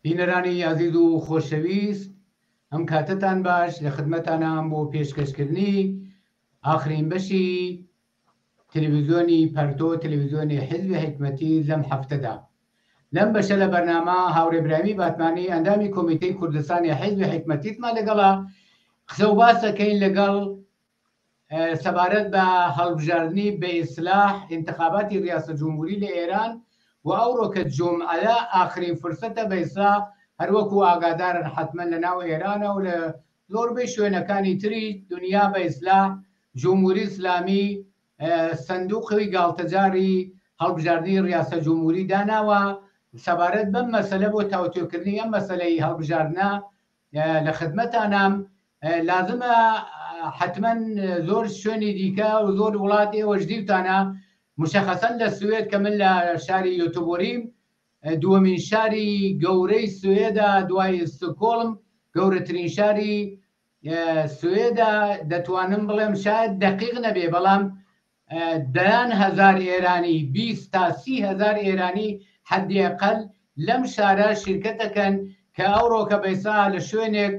بینەرانی عەزیز و خۆشەویست، ئەم کاتتان باش لە خدمەتانم بۆ پێشکەشکردنی ئاخرین بەشی تەلەڤیزیۆنی پەرتۆ تەلەڤیزیۆنی حیزبی حکمەتی لەم هەفتەدا. لەم بەشە لە بەرنامە هاوڕێ برامی باتمانی ئەندامی کۆمیتەی کوردستانی حیزبی حکمەتیتمان لەگەڵا قسە و باس دەکەین لەگەڵ سەبارەت بە هەڵبژاردننی بە ئیسلاح انتخاباتی ریاسە جمهوری لە ئێران و ئەوڕۆ کە جومعەیە ئاخرین فرسەتە بە ئیسلاح هەروەکو ئاگادارن حتمما لە ناو ئێرانە و لە زۆربەی شوێنەکانی تری دنیا بە ئیسلاح جمهوری ئیسلامی سندوقی گاڵتەجاری هەڵبژاردننی ریاسە جمهوری داناوە. سەبارەت بەم مەسەلە بۆ تاوتێکردنی ئەم مەسەلەی هەڵبژاردنە لە خدمەتانم لازمە حتمما زۆر شوێنی دیکە و زۆر وڵاتی ئێوەش دیوتانە مشخصەن لە سوێد کە من لە شاری یۆتۆبۆریم دووەمین شاری گەورەی سوێدە دوای ستۆکۆڵم گەورەترین شاری سوێدە دەتوانم بڵێم شاید دقیق نەبێ بەڵام دەیان هەزار ئێرانی 20 تا 30 هەزار ئێرانی حەدیەقەل لەم شارە شرکەتەکەن کە ئەوڕۆکە بەیسا لە شوێنێک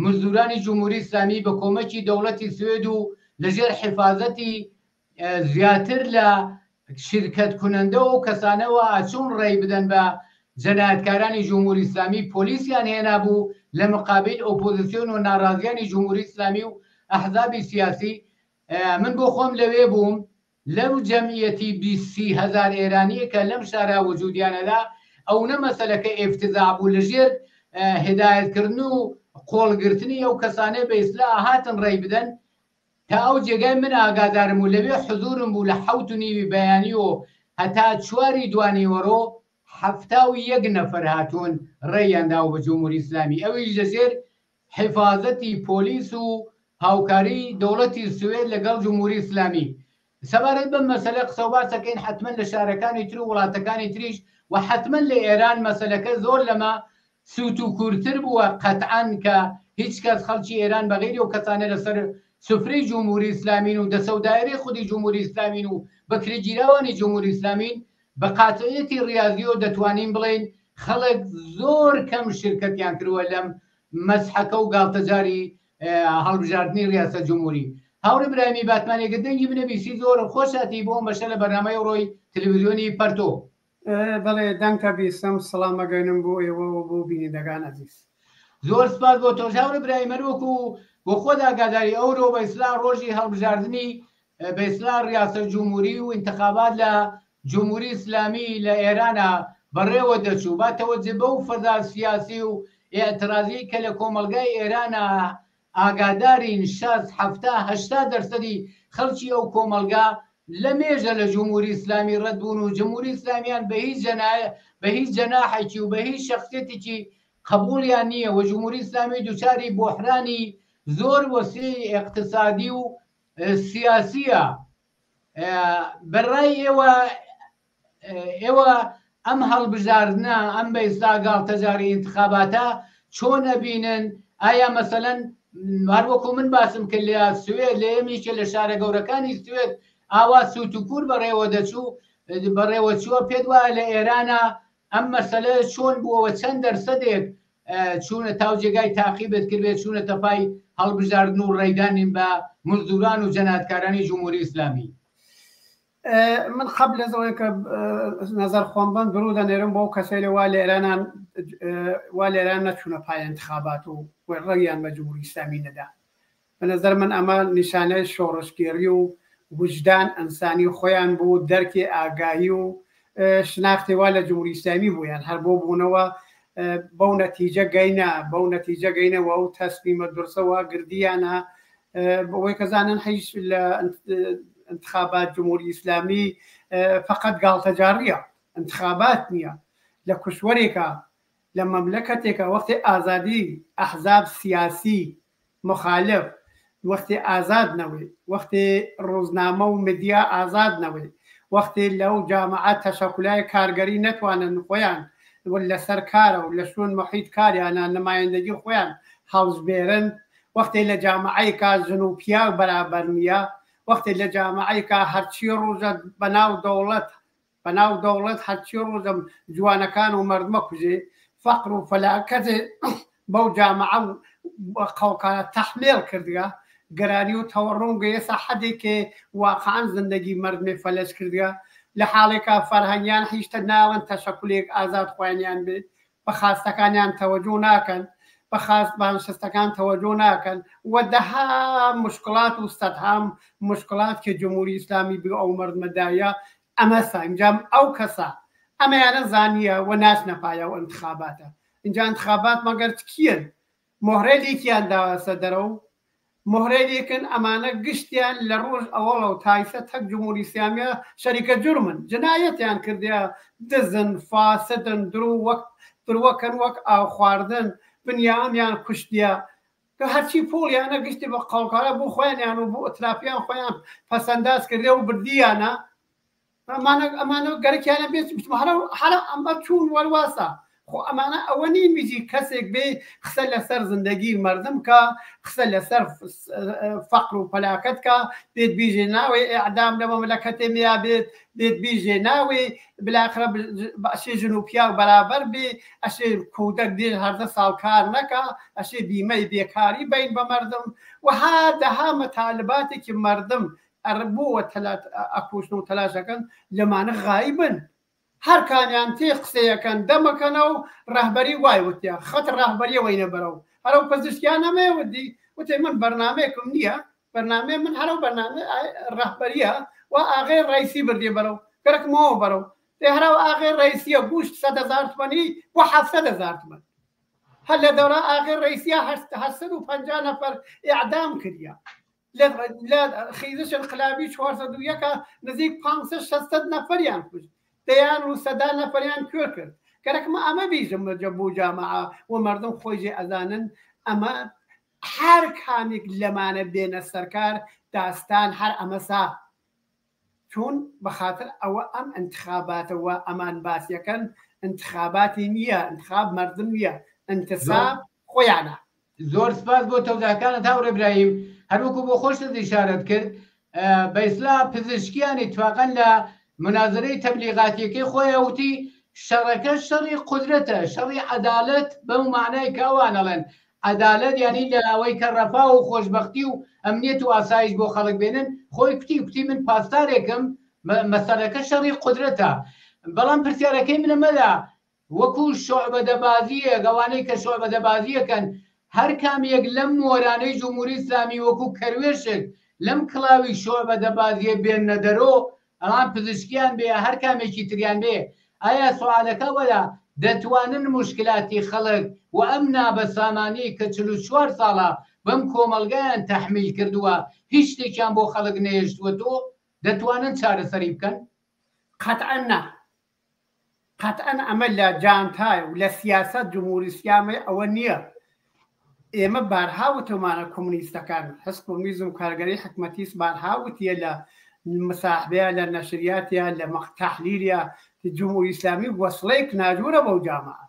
مزدورانی جمهوری ئیسلامی بە کۆمەکی دەوڵەتی سوێد و لەژێر حیفاظەتی زیاتر لە شرکت کننده و کەسانەوە ئاچون ڕێی بدەن بە جەنایەتکارانی جمهوری ئیسلامی پۆلیسیان هێنا بوو لە مقابل ئۆپۆزیسیۆن و ناڕازیانی جمهوری ئیسلامی و ئەحزابی سیاسی. من بۆ خۆم لەوێ بووم لەو جەمعیەتی 20 هەزار ئێرانیە کە لەم شارە وجودیانەدا ئەو نە مەسەلەکە ئێفتزاع بوو لەژێر هدایەتکردن و قۆڵگرتنی ئەو کەسانەی بە ئیسلاح هاتن ڕێی بدەن تا ئەو جێگای من ئاگادارم و لەوێ حزورم بوو لە 7:30 بەیانی و هەتا 4 دوانی وەڕۆ 71 نەفەر هاتوون ڕێیاندا و بە جمهوری ئیسلامی ئەویش لەژێر حیفاظەتی پۆلیس و هاوکاری دەوڵەتی سوێد لەگەڵ جمهوری ئیسلامی. سەبارەت بەم مەسەلە قسە و باس دەکەین حتمما لە شارەکانی تر و وڵاتەکانی تریش و حتمما لە ئێران مەسەلەکە زۆر لەمە سووت و کورتتر بووە قەتعاً کە هیچ کەس خەڵکی ئێران بەغیری و کەسانە لەسەر سفرەی جمهوری ئیسلامین و دەسەودایەری خودی جمهوری ئیسلامین و بەکرێگیراوانی جمهوری ئیسلامین بە قاتعیەتی ریاضی و دەتوانین بڵێن خەڵک زۆر کەم شرکەتیان کردووە لەم مەسحەکە و گاڵتەجاری هەڵبژاردننی ریاسە جمهوری. هاوڕێ برایمی باتمانێگە دەنگی بنەویسی زۆر خۆشاتی بۆم بەشە لە بەرنامەی ڕۆی تەلەڤیزیۆنی پەرتۆ. بەڵێ دەنگکە بیستم سڵامەگەینم بۆ ئێوە و بۆ بینندگان عەزیز. زۆر سپاس بۆ تۆ هاوڕێ برای مەروەکو بۆ خۆدا ئاگاداری ئەوڕۆ بە ئیسلاح ڕۆژی هەڵبژاردننی بە ئیسلاح ریاسە جمهوری و انتخابات لە جمهوری ئیسلامی لە ئێرانە بەڕێوە دەچوو با تەوەجه بەو فەزا سیاسی و ئێعترازی کە لە کۆمەلگای ئێرانە ئاگادارین 60-70% خەڵکی ئەو کۆمەلگا لە مێژە لە جمهوری ئیسلامی ڕەت بوون و جمهوری ئیسلامیان بە هیچ جەناحێکی و بە هیچ شخصیەتێکی قبولیان نییە و جمهوری ئیسلامی دووچاری بۆحرانی زۆر وەسیعی اقتصادی و سیاسیە. بەڕای ئێوە ئەم هەڵبژاردنە ئەم بە ئیسلاح گاڵتەجاری انتخاباتە چۆن ئەبینن؟ ئایا مەسەلەن هەروەکو من باسم کرد لە سوێد لە ئێمیشە لە شارە گەورەکانی سوێد ئاوا سووت و کوور بەڕێوە چووە پێت وایە لە ئێرانە ئەم مەسەلە چۆن بووەوە چەند دەرسەدێک چوونە تاوجێگای تاقیبت کردێت چوونەتە پای هەڵبژاردن و ڕێدانین بە مزدوران و جەنایەتکارانی جمهوری ئیسلامی؟ من قبل لەزەوەی کە نەزەر خۆم بم درود دەنێرم بۆ کەسەی لە وا لێران نەچوونە پای انتخابات و ڕێیان بە جمهوری ئیسلامی نەدا. بە نەزەر من ئەمە نیشانەی شۆڕشگێری و وجدان ئەنسانی خۆیان بوو، دەرکی ئاگاهی و شناختی وا لە جمهوری ئیسلامی بوویان هەر بۆ بوونەوە بەو نەتیجە گەینەوە و تەسلیمە درسەوە گردیانە بەوەی کەزانن هیچ لە انتخابات جمهوری ئیسلامی فقط گاڵتەجاریە، انتخابات نییە. لە کوشوەرێکە لە مەملەکەتێکە وەختی ئازادی ئەحزاب سیاسی مخالف وەختی ئازاد نەوەی، وەختی ڕۆژنامە و مدیا ئازاد نەوەی، وەختی لەو جامعات تەشەکولای کارگەری نەتوانن خۆیان لەسەر کارە و لە شوێن محیط کاریانە نمایەندەگی خۆیان هەڵژبێرن، وەختی لە جامعەیەکە ژن و پیا بەرابەر نییە، وەختی لە جامعەیەکە هەرچی ڕۆژە بەناو دەوڵەت هەرچی ڕۆژە جوانەکان و مەردمە کوژێ فقر و فەلاکەتێ بەو جامعە و قەوقارە تەحمیل کردگە گەرانی و تەوەڕوون گەیەسە حەدێکێ واقعان زندگی مردمێ فەلەج کردگە لە حاڵێکا فەرهەنگیان هیچتە ناوەن تەشەکولێک ئازاد خوێنیان بێت بە خاستەکانیان تەوەجۆ ناکەن بە خاست بانشستەکان تەوەجۆ ناکەن و دەها مشکلات و سەدها مشکلات کە جمهوری ئیسلامی بێ ئەو مردمەدایە ئەمەسە ئینجام ئەو کەسە ئەمەیانە زانیە و ناچنەپایە و انتخاباتە اینجا انتخابات مەگەر کیەن مۆهرێدێکیان داواسە دەرە و مۆهرێدێکن ئەمانە گشتیان لە ڕۆژ ئەوڵە و تایسە تەک جمهوری ئیسلامیە شەریکە جورمن جنایەتیان کردیا دزن فاسدن دروەکەن وەک ئاو خواردن بنیامیان کوشتیە کە هەرچی پۆڵیانە گشتی بە قەڵکارە بۆ خۆیانیان و بۆ ئەتراپیان خۆیان پەسەنداز کردێ و بردیانە ئەمانە گەرەکیانە بێت هەرە ئەمە چوون وەرواسە خۆ ئەمانە ئەوە نین بیجی کەسێک بێ قسە لەسەر زندگی مردم کە قسە لەسەر فەقر و پەلاکەت کە بێت بیژێ ناوێ ئەعدام لە مەملەکەتێ میا بێت بیژێ ناوێ بلاخرە ئەشێ ژن و پیا و بەرابەر بێ ئەشێ کودەک دێ هەردە ساڵ کار نەکە ئەشێ بیمەی بێکاری بین بە مردم و هەردەها مەتالباتێکی مردم ئەڕبووە ئەکوشن و تەلاشەکەن لەمانە غایبن هەر کامیان تێ قسەیەکەن دەمەکەنە و ڕەهبەری وای وتیا خەت ڕەهبەریە وەینە بەرەو هەرو پزیشکیان ئەمەوەدی وتێ من بەرنامەیەکم نییە بەرنامێ من هەرو بەرنامە ڕەهبەریە و ئاغێ ڕیسی بردێ بەرەو گەرەکمەوە بەرەو تێ هەرو ئاغێ ڕیسیە گوشت 100,000 تومانی بۆ 700,000 تومن هەر لە دەورە ئاغێ ڕیسیە 850 نەفەر ئیعدام کردیا لە خیزش انقلابی 401 نزیک 500 نەفەریان کوشت دەیان و سەدا نەفەریان کوێ کرد گەرەکمە ئەمە بیژم بۆ جامعە و مردم خۆیژێ ئەزانن ئەمە هەر کامێک لەمانە بێنە سەرکار داستان هەر ئەمەسا چون بەخاتر ئەوە ئەم انتخاباتەوە ئەمان باسیەکەن انتخاباتی نییە انتخاب مردم نییە انتساب خۆیانە زۆر سپاس بۆ تەوزاکانت هاوڕێ ئیبراهیم هەروەکو بۆ خۆشت ئیشارەت کرد بە ئیسلا پزیشکیان اتفاقاً لە منازرەی تەبلیغاتیەکەی خۆی وتی شەڕەکە شەڕی قودرەتە شەڕی عەدالەت بەو معنای کە ئەوان ئەڵێن عەدالەت یعنی لە ئەوەی کە ڕەفاه و خۆشبەختی و ئەمنیەت و ئاسایش بۆ خەڵک بێنن خۆی کوتی من پاسدارێکم مەسەلەکە شەڕی قودرەتە بەڵام پرسیارەکەی منەمەدا وەکو شۆعبەدەبازیە گەوانەی کە شۆعبەدەبازیەکەن هەر کامێک لەم مۆرانەی جمهوری ئیسلامی وەکو کەروێشک لەم کڵاوی شۆعبەدەبازیە بێنە دەرۆ ئەڵام پزیشکیان بێ هەر کامێکی تریان بێ ئایا سوالەکە وەلا دەتوانن مشکلاتی خەڵک و ئەم نابەسامانی کە 44 ساڵە بەم کۆمەلگایان تەحمیل کردووە هیچ شتێکیان بۆ خەڵک نێشتووە تۆ دەتوانن چارەسەری بکەن؟ قەتعەن ئەمە لە جانتای و لە سیاسەت جمهوری ئیسلامی ئەوە نییە ئێمە بارها وتمانە کۆمونیستەکان هەست کۆمونیزم و کارگەری حکومەتیست بارها وتیە لە مساحبەیە لە نەشریاتیە لە تەحلیلیە جمهوری ئیسلامی وەسڵەیەک ناجوورە بەو جامعە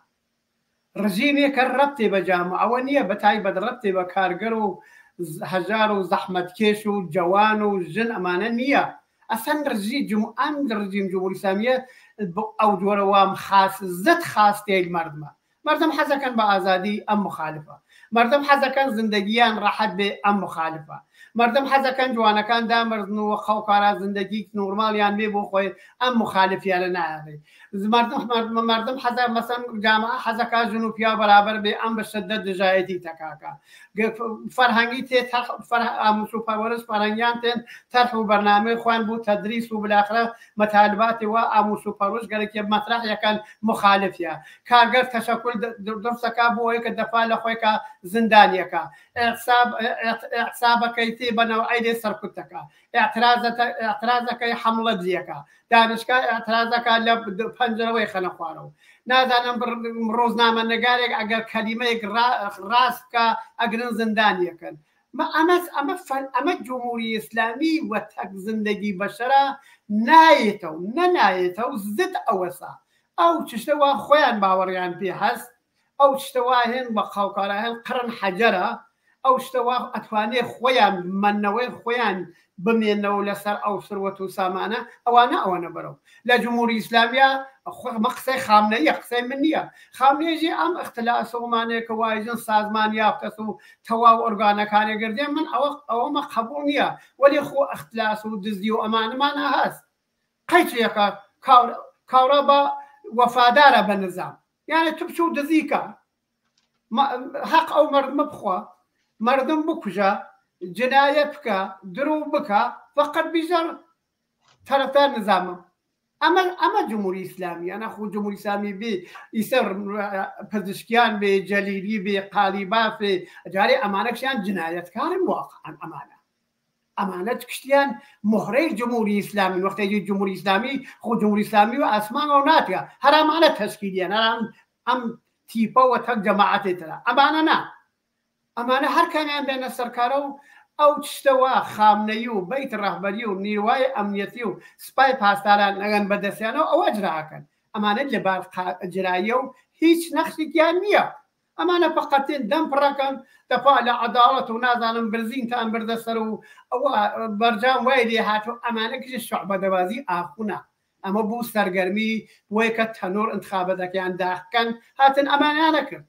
ڕژیمێکە ڕەبتێ بە جامعە ئەوە نییە بە تایبەت ڕەبتێ بە کارگەر و هەژار و زەحمەتکێش و جەوان و ژن ئەمانە نییە ئەسەن ئەم ڕژیم جمهوری ئیسلامیە ئەو جۆرە وام زەت خاستەیەک مردم حەزەکەن بە ئازادی ئەم مخالفە مردم حەزەکەن زندگیان ڕەحەت بێ ئەم مخالفە مردم حەزەکەن جوانەکان دامردن و خەڵکارا زندگی نورمالیان بێ بۆ خۆی ئەم مخالفیانە نایێ مردم حەزە مەسەن جامعە حەزەکە ژن و پیا بەرابەر بێ ئەم بە شەدەت دژایەتی تەکاکە فەرهەنگی تێ ئاموز و پەروەرش فەرهەنگیان تێن تەرح و بەرنامەی خۆیان بوو تەدریس و بالاخرە مەتالباتی وا ئاموز و پەروەش گەرەکی مەترەحیەکان مخالفیە کارگەر تەشەکل دەرسەکە بۆ ئەوەی کە دەفا لە خۆیکە زندانیەکە ئەحسابەکەی تێ بەنەوە ئەیدێ سەرکوتەکە ئەعترازەکەی حەمڵە دزیەکە دانشگا ئەعترازەکە لە پەنجەرەوەی خەنە خوارەوە نازانم ڕۆژنامە نەگارێک ئەگەر کەلیمەیەک ڕاست بکە ئەگرن زندانیەکەن ئەمە جمهوری ئیسلامی و تەک زندگی بەشەرە نایێتەوە نەنایێتەوە زت ئەوەسا ئەو چشتەوە خۆیان باوەڕیان پێ هەست ئەو شتەوە هێن بە خاڵکارە هێن قڕن حەجەرە ئەو شتەوە ئەتوانێ خۆیان منەوەی خۆیان بمێنەوە لەسەر ئەو سروەت و سامانە ئەوانە بەرەو لە جمهوری ئیسلامیە مە قسەی خامنەیە قسەی من نییە خامنێژی ئەم اختلاسەومانەیە کە وایژن سازمان یافتەس و تەواو ئۆرگانەکانی گردێن من ئەوەمە قبول نییە وەلی خۆ اختلاس و دزدی و ئەمانەمانە هەست قەیچەکە کاورە بە وەفادارە بە نظام یانە تو بچ و دزیکە حەق ئەو مردمە بخوا مردم بکوژە جنایەت بکە درۆ بکە فقط بیژەر تەرەفدار نظامە ئەمە جمهوری ئیسلامی ئەنا خۆ جمهوری ئیسلامی بێ ئیسەر پزیشکیان بێ جەلیلی بێ قالیباف بێ جارێ ئەمانەکشیان جنایەتکارن واقعان ئەمانە کشتیان مهرەی جمهوری ئیسلامی وەختێکی جمهوری ئیسلامی خۆ جمهوری ئیسلامی و ئاسمانەوە ناتیا هەر ئەمانە تەشکیلیان ئەم تیپەوە تەک جەماعەتێترا ئەمانە نا ئەمانە هەرکانیان بێنە سەرکارە و ئەو تشتەوە خامنەی و بەیت ڕەهبەری و نیروای ئەمنیەتی و سپای پاسداران ئەگەن بەدەستیانەوە ئەوە ئەجراکەن ئەمانە لە جراییە و هیچ نەخشێکیان نییە ئەمانە فقەتێن دەم پڕەکەن دەپا لە عەداڵەت و نازانم برزینتان بردەسەر و ئەوە بەرجام وای لێ هاتوو ئەمانە کژ شوعبەدەبازی ئاخوونە ئەمە بوو سەرگەرمی بۆیە کە تەنۆر انتخابەتەکەیان داخکەن هاتن ئەمانیان نەکرد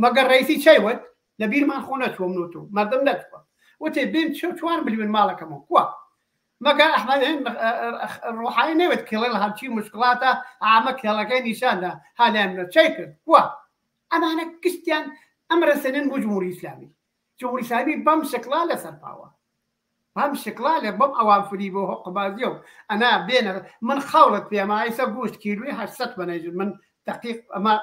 مەگەر ڕیسی چەیوت لە بیرمان خۆ نەچوە منوت و مردم نەچوە وتێ بێن چوان بلیون ماڵەکەمەوە کووە مەگەر ئەحمەد ڕوحانی نەوێت کێڵێ هەرچی مشکلاتە ئامە کێڵەکەی نیشاندا هالیان چی کرد کووە ئەمانە کشتیان ئەم ڕسەنن بۆ جمهوری ئیسلامی جمهوری ئیسلامی بەم شکلا لەسەر پاوە بەم شکلا لە بەم ئەوان فری بۆ حقوقبازیە و ئەنا بێنە من خاوڵت پێمە ئایسە گۆشت کیلوی 800 منەژن من دقیق ئەمە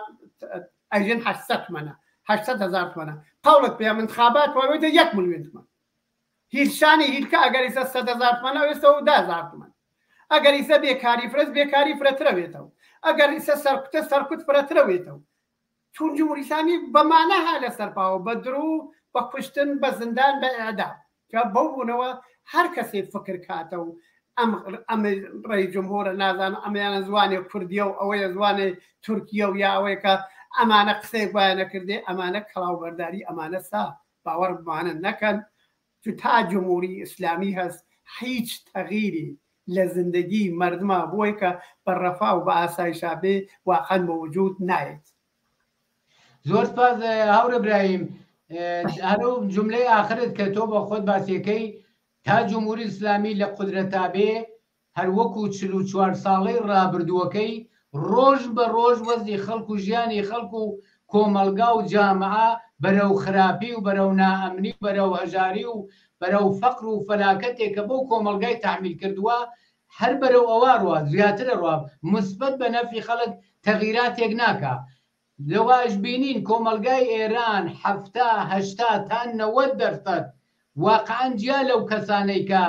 ئەژن 800 منە 800,000 تومانە قاوڵت پێ انتخابات وایوێتە 1 ملیۆن تومان هیچشانی هیچکە ئەگەر ئیسە 100,000 تومانە وێستە و 10,000 تومان ئەگەر ئیسە بێکاری فرست بێکاری فرەترەوێتەوە ئەگەر ئیسە سەرکوتە سەرکوت فرەترەوێتەوە چون جمهوری ئیسلامی بەمانە ها لەسەر پاوە بە درۆ بە کوشتن بە زندان بە ئەعدام کە بەو بوونەوە هەر کەسێ فکر کاتە و ئەم ڕێی جمهورە نازان ئەمەیانە زوانی کوردیە و ئەوەیە زوانی تورکیە و یا ئەوەیە کە ئەمانە قسەی وایە نەکردێ ئەمانە کەڵاوبەرداری ئەمانە سا باوەڕ بمانە نەکەن تا جمهوری ئیسلامی هەست هیچ تەغییری لە زندگی مردمە بۆی کە بەڕەفا و بە ئاسایشا بێ واقعەن بە وجود نایێت زۆر سپاس هاورە برایم هەرو جملەی ئاخرت کە تۆ بە خۆت باسیەکەی تا جمهوری ئیسلامی لە قودرەتا بێ هەر وەکو 44 ساڵەی ڕابردووەکەی ڕۆژ بە ڕۆژ وەزی خەڵک و ژیانی خەڵک و کۆمەلگا و جامعە بەرەو خراپی و بەرەو نائەمنی بەرەو هەژاری و بەرەو فەقر و فەلاکەتێک کە بەو کۆمەلگای تەحمیل کردووە هەر بەرەو ئەوە ڕوا زیاترە ڕوا مثبەت بە نەفی خەڵک تەغییراتێک ناکە لەواش بینین کۆمەلگای ئێران 70-80 تا 90% واقعاً جیا لەو کەسانەی کە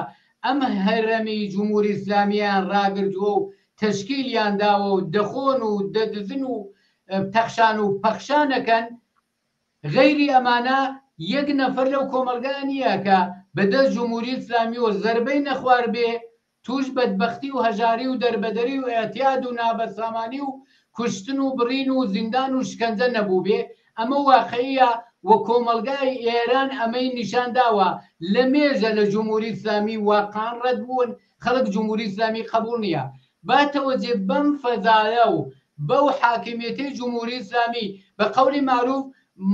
ئەم هەرەمی جمهوری ئیسلامیان ڕاگردووە و تەشکیلیان داوە و دەخۆن و دەدزن و تەخشان و پەخشانەکەن غەیری ئەمانە یەک نەفەر لەو کۆمەلگا نییە کە بەدەست جمهوری ئیسلامی و زەربەی نەخوار بێ توش بەدبەختی و هەژاری و دەربەدەری و ئەتیاد و نابەسامانی و کوشتن و بڕین و زیندان و شکنجە نەبوو بێ ئەمە واقعیە و کۆمەلگای ئێران ئەمەی نیشان داوە لە مێژە لە جمهوری ئیسلامی واقعاً ڕەت بوون خەڵک جمهوری ئیسلامی قبول نییە باتەوەجێ بەم فەزایە و بەو حاکمیەتی جمهوری ئیسلامی بە قەولی معروف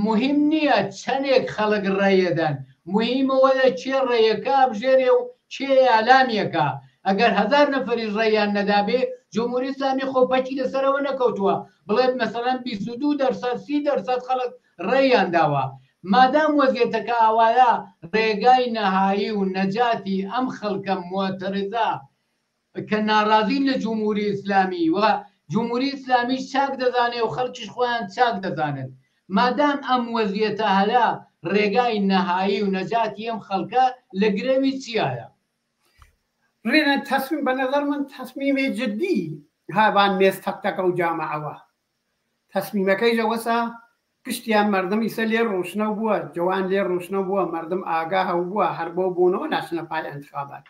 مهم نییە چەندێک خەڵک ڕێیەدەن مهمەوە لە چێ ڕێیەکە بژێرێ و چێ ئالامێکە ئەگەر 1000 نەفەری ڕێیان نەدابێ جمهوری ئیسلامی خۆپەکی لەسەرەوە نەکەوتووە بڵێت مەسەڵەن 22% خەڵک ڕێیان داوە مادام وەزیەتەکە ئاوایە ڕێگای نەهایی و نەجاتی ئەم خەڵکە مۆتەرزە کە ناڕازین لە جمهوری ئیسلامی و جمهوری ئیسلامیش چاک دەزانێ و خەڵکیش خۆیان چاک دەزانن مادام ئەم وەزیەتە هەلا ڕێگای نەهایی و نەجاتی ئەم خەڵکە لە گرەوی چیایە ڕێنە تەسمیم بە نەظر من تەسمیمێ جدی هاوان مێستەکتەکە و جامعەوە تەسمیمەکەی ژەوەسا پشتیان مردم ئیسە لێ ڕۆشنە بووە جوان لێ ڕۆشنە بووە مردم ئاگا هەو بووە هەر بۆ بوونەوە ناچنە پای انتخابات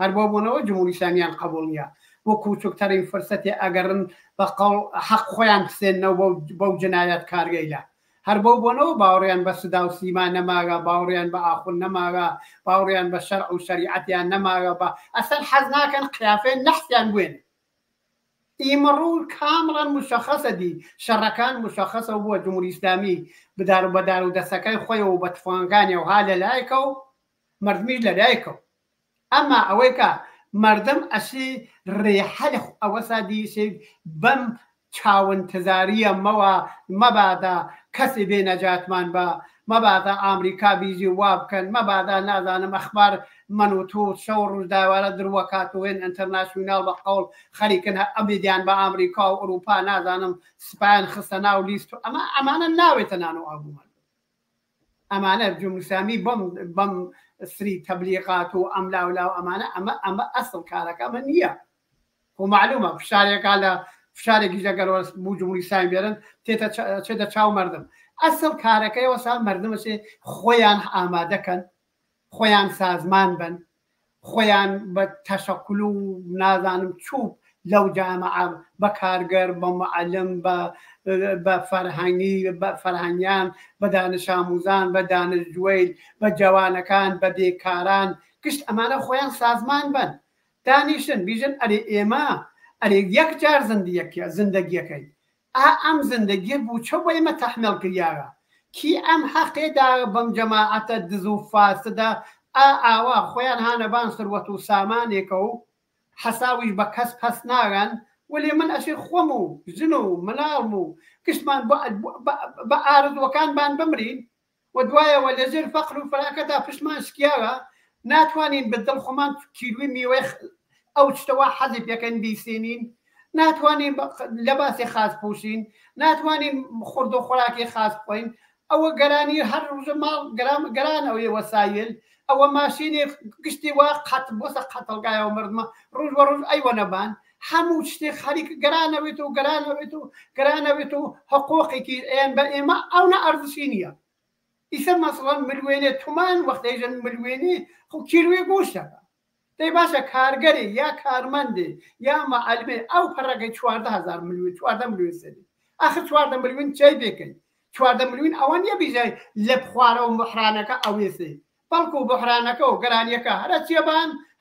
هەر بۆ بوونەوە جمهوری ئیسلامیان قبوڵ نییە بۆ کوچکترین فرسەتی ئەگەرن بە قەڵ حەق خۆیان بسێنەوە بەو جنایەت کارگەیلە هەر بۆ بوونەوە باوەڕیان بە سودا و سیما نەماگە، باوەڕیان بە ئاخون نەماگە، باوەڕیان بە شەرع و شەریعەتیان نەماگە، بە ئەسەر حەز ناکەن قیافەیە نەحسیان بوێن. ئیمەڕوو کامڵەن مشەخەسە دی شەڕەکان مشەخەسە بووە جمهوری ئیسلامی بدار و بەدار و دەسەکەی خۆیەوە و بە تفۆنەکانی و ها لەلایەکە و مردمیش لەلایەکەوە. ئەمە ئەوەی کە مردم ئەشی ڕێحەل ئەوە سادی بەم چاوەنتزاریە مەبادا کەسی بێ نەجاتمان بە، مەبادا ئامریکا بیزی وا بکەن، مەبادا نازانم ئەخبار من و تۆ شەو ڕووداوارە دروەکاتوێن ئینتەرناسیۆنال بە قەوڵ خەریکن ئەبیدیان بە ئامریکا و ئەوروپا نازانم سپایان خستە ناو لیست و ئەمانە ناوێتە نان و ئابوومان. ئەمانە جمهوری ئیسلامی بەم سری تەبلیغات و ئەملاولاو ئەمانە ئەمە ئەسڵ کارەکەمە نییە. و معلومە فشارێکا لە فشارێکی جەگەرەوە بوو جمهوری ئیسلامی بێرن چێتە چاو مردم. ئەسڵ کارەکەیەوە سا مردمەچێ خۆیان ئامادەکەن، خۆیان سازمان بن، خۆیان بە تەشەکل و نازانم چوب لەو جامعە بە کارگەر، بە معلم، بە فەرهەنگیان، بە دانش ئاموزان، بە دانشجوێی، بە جوانەکان، بە بێکاران، گشت ئەمانە خۆیان سازمان بن، دانیشن بیژن ئەرێ ئێمە ئەرێ یەک جار زندگیەکەی ئەم زندگی بوو چە بۆ ئێمە تەحمێڵ کریاوە کی ئەم حەقێدا بەم جەماعەتە دز و فاسدە ئاوا خۆیان هانەبان سروەت و سامانێکە و حەساویش بە کەس پەس ناگەن، وەلێ من ئەشێ خۆم و ژن و مناڵم و گشتمان بە ئارزوەکانمان بمرین و دوایەوە لەژێر فەقر و فراکەدا پشتمان شکیاوە ناتوانین بەدڵ خۆمان کیلوی میوەی ئەو شتەوە حەزی پێکەن بیسێنین، ناتوانین لەباسی خاص پوشین، ناتوانین خورد و خۆراکی خاص بخۆین. ئەوە گەرانی هەر ڕۆژە ماڵ گەران ئەوەیە وەسایل، ئەوە ماشینی گشتی وا قەت بۆسە قەتەڵگایەوە مردمە ڕۆژ بە ڕۆژ ئەیوە نەبان هەموو شتێک خەریک گەرانەوێت و گەرانەوێت و حقوقێکی ئێن بە ئێمە ئەو نە ئەرزشی نییە. ئیسە مەسڵەن ملوێنێ تومان وەختەیژن ملوێنی خو کیلوێ گۆشتەکە دەی باشە کارگەری یا کارمەندێ یا مەعەلمێ ئەو پەڕەکەی 14,000 ملیۆن 14 ملیۆن سەری ئاخر 14 ملیۆن چای بێکەین 14 ملیۆن ئەوە نییە بیژای لە بخوارە و بەحرانەکە ئەوێسێ بەڵکو و بەحرانەکە و گەرانیەکە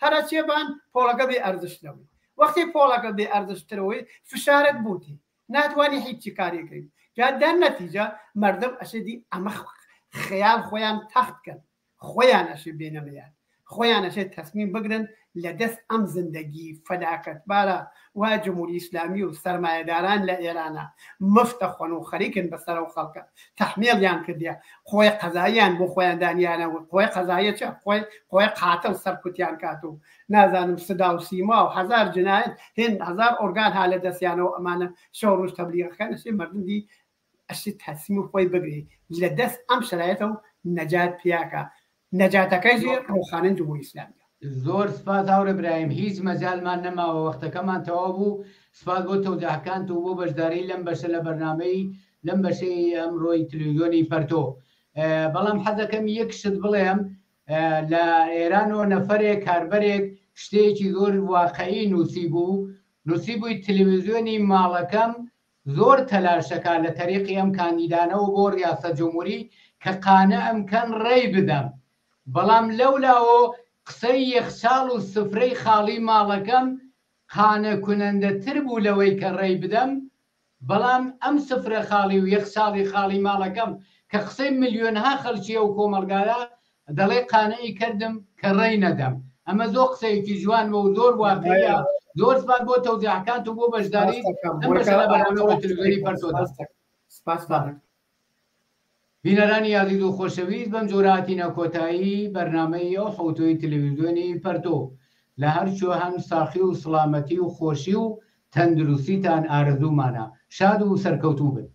هەرە چێبان پۆڵەکە بێ ئەرزشتەوەی وەختی پۆڵەکە بێ ئەرزشترەوەی فشارت بوتی ناتوانانی هیچی کارێکەکەی جا دەر نەتیجە مردم ئەشێدی ئەمە خەیاڵ خۆیان تەختکەن خۆیان ئەشێ بێنەمەیان خۆیان ئەشێت تەسمیم بگرن لە دەست ئەم زندگی فەداکەتبارە وا جمهوری ئیسلامی و سەرمایەداران لە ئێرانە مفتە خۆن و خەریکن بەسەر و خەڵکە تەحمیڵیان کردیە خۆی قەزاییان بۆ خۆیان دانیانەوە خۆی قەزایە چە خۆی قاتل سەرکوتیان کات و نازانم سدا و سیما و 1000 جنایەت هێن 1000 ئۆرگان ها لە دەستیانەوە ئەمانە شەو ڕۆژ تەبلیغەکەن ئەشێ مردمی ئەشی تەسمی خۆی بگری لە دەست ئەم شرایەتە و نەجات پیاکە نەجاتەکەیژی ڕۆخانن جمهوری ئیسلامی. زۆر سپاس هاورە برایم هیچ مەجالمان نەماوە وەختەکەمان تەواو بوو سپاس بۆ تەوجیهەکانت و بۆ بەشداری لەم بەشە لە بەرنامەی لەم بەشەی ئەمڕۆی تەلەڤیزیۆنی پەرتۆ. بەڵام حەزەکەم یەک شت بڵێم لە ئێرانەوە نەفەرێک کاربەرێک شتێکی زۆر واقعی نووسیبووی تەلەڤیزیۆنی ماڵەکەم زۆر تەلاشەکە لە تەریقی ئەم کاندیدانەوە بۆ ڕیاسە جمهوری کە قانە ئەمکەن ڕێی بدەم بەڵام لەولاوە قسەی یەخساڵ و سفرەی خاڵی ماڵەکەم قانە کونەندەتر بوو لەوەی کە ڕێی بدەم بەڵام ئەم سفرە خاڵی و یەخساڵی خاڵی ماڵەکەم کە قسەی ملیۆنها خەڵکیە و کۆمەلگایە دەڵێ قانەی کردم کە ڕێی نەدەم ئەمە زۆر قسەیەکی جوانەوە و زۆر واقعیە. زۆر سپاس بۆ تەوجیهەکانت و بۆ بەشداری ئەم بەشە لە بەرنامەی تەلەڤیزیۆنی پەرتۆدا. بینەرانی عەزیز و خۆشەویست بەم جۆرە هاتینە کۆتایی بەرنامەی ئەو حەوتۆی تەلەڤیزیۆنی پەرتۆ لە هەرچۆ هەم ساخی و سڵامەتی و خۆشی و تەندروستیتان ئارەزوومانە شاد و سەرکەوتوو بن.